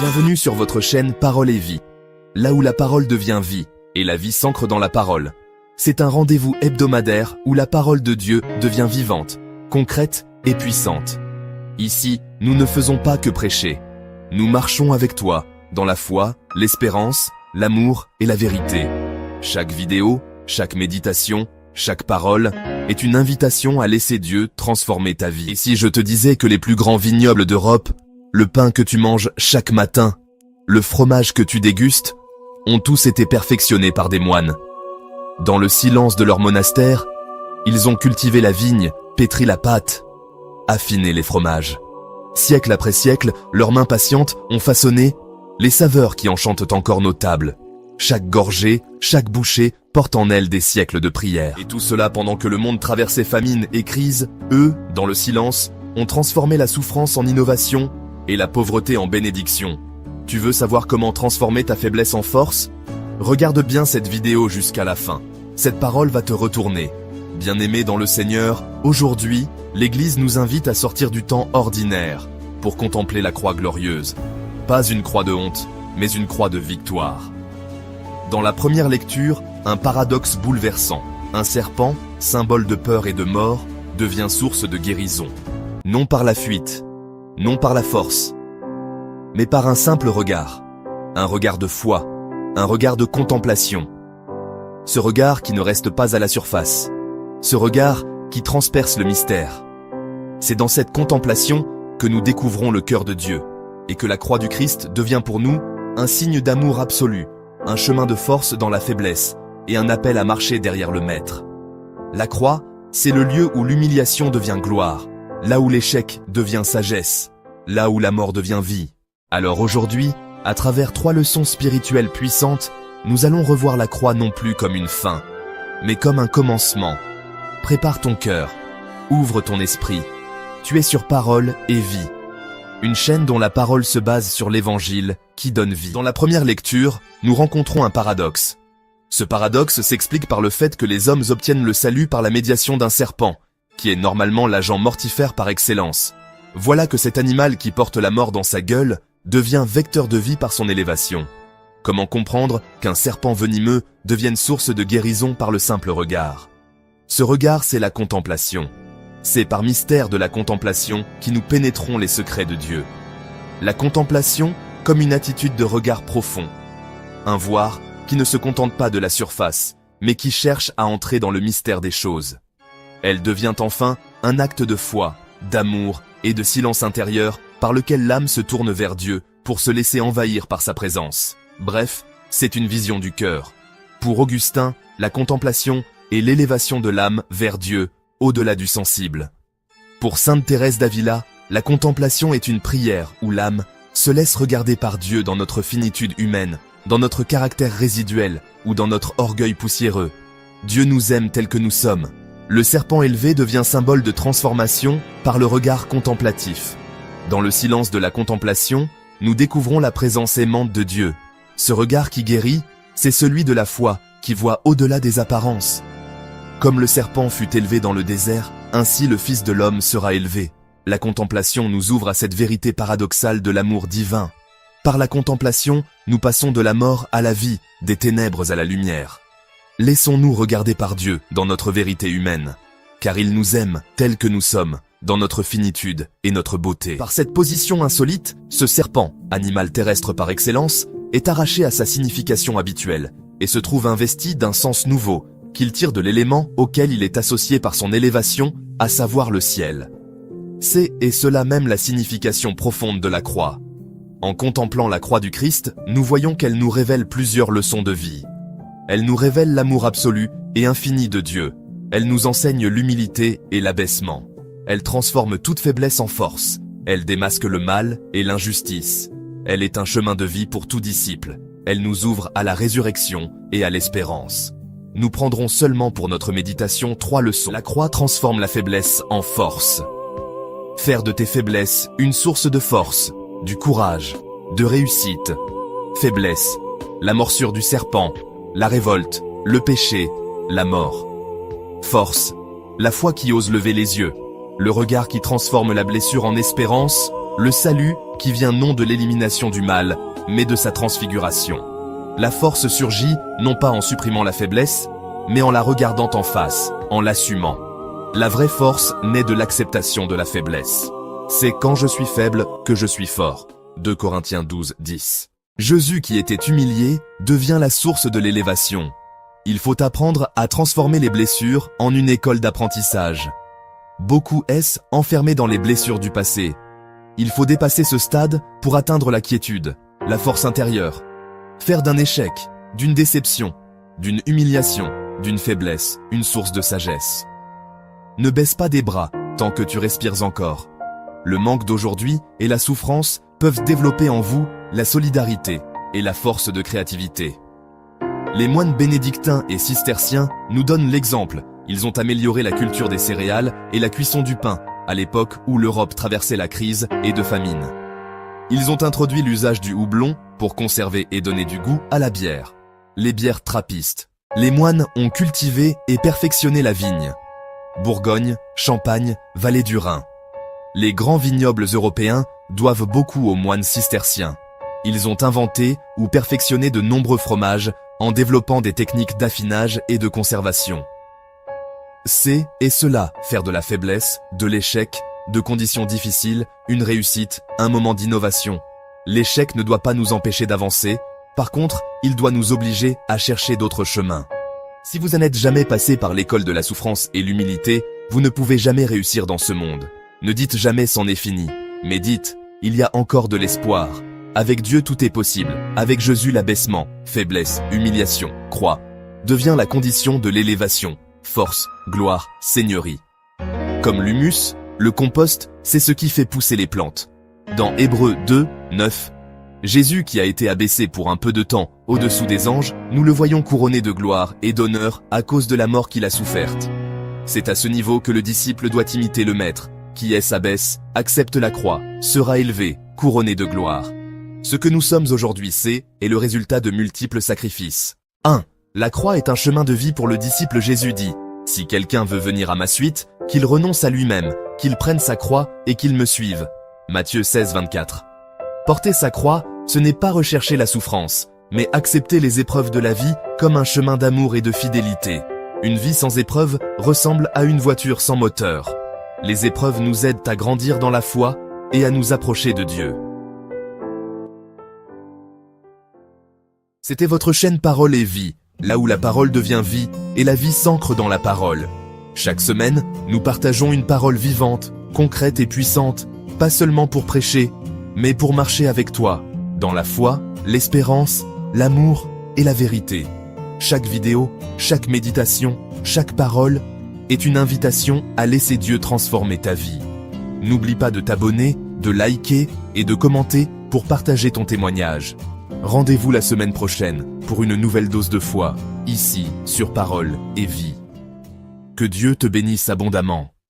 Bienvenue sur votre chaîne Parole et Vie, là où la parole devient vie, et la vie s'ancre dans la parole. C'est un rendez-vous hebdomadaire où la parole de Dieu devient vivante, concrète et puissante. Ici, nous ne faisons pas que prêcher. Nous marchons avec toi, dans la foi, l'espérance, l'amour et la vérité. Chaque vidéo, chaque méditation, chaque parole est une invitation à laisser Dieu transformer ta vie. Et si je te disais que les plus grands vignobles d'Europe, le pain que tu manges chaque matin, le fromage que tu dégustes, ont tous été perfectionnés par des moines. Dans le silence de leur monastère, ils ont cultivé la vigne, pétri la pâte, affiné les fromages. Siècle après siècle, leurs mains patientes ont façonné les saveurs qui enchantent encore nos tables. Chaque gorgée, chaque bouchée porte en elle des siècles de prière. Et tout cela pendant que le monde traversait famine et crise, eux, dans le silence, ont transformé la souffrance en innovation et la pauvreté en bénédiction. Tu veux savoir comment transformer ta faiblesse en force? Regarde bien cette vidéo jusqu'à la fin. Cette parole va te retourner. Bien-aimé dans le Seigneur, aujourd'hui, l'Église nous invite à sortir du temps ordinaire pour contempler la croix glorieuse. Pas une croix de honte, mais une croix de victoire. Dans la première lecture, un paradoxe bouleversant. Un serpent, symbole de peur et de mort, devient source de guérison. Non par la fuite, non par la force, mais par un simple regard. Un regard de foi, un regard de contemplation. Ce regard qui ne reste pas à la surface. Ce regard qui transperce le mystère. C'est dans cette contemplation que nous découvrons le cœur de Dieu, et que la croix du Christ devient pour nous un signe d'amour absolu, un chemin de force dans la faiblesse, et un appel à marcher derrière le Maître. La croix, c'est le lieu où l'humiliation devient gloire, là où l'échec devient sagesse, là où la mort devient vie. Alors aujourd'hui, à travers 3 leçons spirituelles puissantes, nous allons revoir la croix non plus comme une fin, mais comme un commencement. Prépare ton cœur, ouvre ton esprit. Tu es sur Parole et Vie, une chaîne dont la parole se base sur l'Évangile qui donne vie. Dans la première lecture, nous rencontrons un paradoxe. Ce paradoxe s'explique par le fait que les hommes obtiennent le salut par la médiation d'un serpent, qui est normalement l'agent mortifère par excellence. Voilà que cet animal qui porte la mort dans sa gueule devient vecteur de vie par son élévation. Comment comprendre qu'un serpent venimeux devienne source de guérison par le simple regard? Ce regard, c'est la contemplation. C'est par mystère de la contemplation qui nous pénétrons les secrets de Dieu. La contemplation comme une attitude de regard profond. Un voir qui ne se contente pas de la surface, mais qui cherche à entrer dans le mystère des choses. Elle devient enfin un acte de foi, d'amour et de silence intérieur par lequel l'âme se tourne vers Dieu pour se laisser envahir par sa présence. Bref, c'est une vision du cœur. Pour Augustin, la contemplation est l'élévation de l'âme vers Dieu, au-delà du sensible. Pour Sainte Thérèse d'Avila, la contemplation est une prière où l'âme se laisse regarder par Dieu dans notre finitude humaine, dans notre caractère résiduel ou dans notre orgueil poussiéreux. Dieu nous aime tels que nous sommes. Le serpent élevé devient symbole de transformation par le regard contemplatif. Dans le silence de la contemplation, nous découvrons la présence aimante de Dieu. Ce regard qui guérit, c'est celui de la foi qui voit au-delà des apparences. Comme le serpent fut élevé dans le désert, ainsi le Fils de l'homme sera élevé. La contemplation nous ouvre à cette vérité paradoxale de l'amour divin. Par la contemplation, nous passons de la mort à la vie, des ténèbres à la lumière. Laissons-nous regarder par Dieu dans notre vérité humaine, car il nous aime tels que nous sommes, dans notre finitude et notre beauté. Par cette position insolite, ce serpent, animal terrestre par excellence, est arraché à sa signification habituelle et se trouve investi d'un sens nouveau qu'il tire de l'élément auquel il est associé par son élévation, à savoir le ciel. C'est et cela même la signification profonde de la croix. En contemplant la croix du Christ, nous voyons qu'elle nous révèle plusieurs leçons de vie. Elle nous révèle l'amour absolu et infini de Dieu. Elle nous enseigne l'humilité et l'abaissement. Elle transforme toute faiblesse en force. Elle démasque le mal et l'injustice. Elle est un chemin de vie pour tout disciple. Elle nous ouvre à la résurrection et à l'espérance. Nous prendrons seulement pour notre méditation 3 leçons. La croix transforme la faiblesse en force. Faire de tes faiblesses une source de force, du courage, de réussite. Faiblesse, la morsure du serpent, la révolte, le péché, la mort. Force, la foi qui ose lever les yeux, le regard qui transforme la blessure en espérance, le salut qui vient non de l'élimination du mal, mais de sa transfiguration. La force surgit non pas en supprimant la faiblesse, mais en la regardant en face, en l'assumant. La vraie force naît de l'acceptation de la faiblesse. C'est quand je suis faible que je suis fort. 2 Corinthiens 12, 10. Jésus qui était humilié devient la source de l'élévation. Il faut apprendre à transformer les blessures en une école d'apprentissage. Beaucoup est enfermés dans les blessures du passé. Il faut dépasser ce stade pour atteindre la quiétude, la force intérieure. Faire d'un échec, d'une déception, d'une humiliation, d'une faiblesse, une source de sagesse. Ne baisse pas des bras tant que tu respires encore. Le manque d'aujourd'hui et la souffrance peuvent développer en vous la solidarité et la force de créativité. Les moines bénédictins et cisterciens nous donnent l'exemple. Ils ont amélioré la culture des céréales et la cuisson du pain, à l'époque où l'Europe traversait la crise et de famine. Ils ont introduit l'usage du houblon pour conserver et donner du goût à la bière. Les bières trappistes. Les moines ont cultivé et perfectionné la vigne. Bourgogne, Champagne, vallée du Rhin. Les grands vignobles européens doivent beaucoup aux moines cisterciens. Ils ont inventé ou perfectionné de nombreux fromages en développant des techniques d'affinage et de conservation. C'est et cela, faire de la faiblesse, de l'échec, de conditions difficiles, une réussite, un moment d'innovation. L'échec ne doit pas nous empêcher d'avancer, par contre, il doit nous obliger à chercher d'autres chemins. Si vous n'êtes jamais passé par l'école de la souffrance et l'humilité, vous ne pouvez jamais réussir dans ce monde. Ne dites jamais c'en est fini, mais dites, il y a encore de l'espoir. Avec Dieu tout est possible, avec Jésus l'abaissement, faiblesse, humiliation, croix, devient la condition de l'élévation, force, gloire, seigneurie. Comme l'humus, le compost, c'est ce qui fait pousser les plantes. Dans Hébreux 2, 9, Jésus qui a été abaissé pour un peu de temps au-dessous des anges, nous le voyons couronné de gloire et d'honneur à cause de la mort qu'il a soufferte. C'est à ce niveau que le disciple doit imiter le maître, qui s'abaisse, accepte la croix, sera élevé, couronné de gloire. Ce que nous sommes aujourd'hui est le résultat de multiples sacrifices. 1. La croix est un chemin de vie pour le disciple. Jésus dit, « Si quelqu'un veut venir à ma suite, qu'il renonce à lui-même, qu'il prenne sa croix et qu'il me suive. » Matthieu 16, 24. Porter sa croix, ce n'est pas rechercher la souffrance, mais accepter les épreuves de la vie comme un chemin d'amour et de fidélité. Une vie sans épreuve ressemble à une voiture sans moteur. Les épreuves nous aident à grandir dans la foi et à nous approcher de Dieu. C'était votre chaîne Parole et Vie, là où la parole devient vie et la vie s'ancre dans la parole. Chaque semaine, nous partageons une parole vivante, concrète et puissante, pas seulement pour prêcher, mais pour marcher avec toi, dans la foi, l'espérance, l'amour et la vérité. Chaque vidéo, chaque méditation, chaque parole est une invitation à laisser Dieu transformer ta vie. N'oublie pas de t'abonner, de liker et de commenter pour partager ton témoignage. Rendez-vous la semaine prochaine pour une nouvelle dose de foi, ici, sur Parole et Vie. Que Dieu te bénisse abondamment.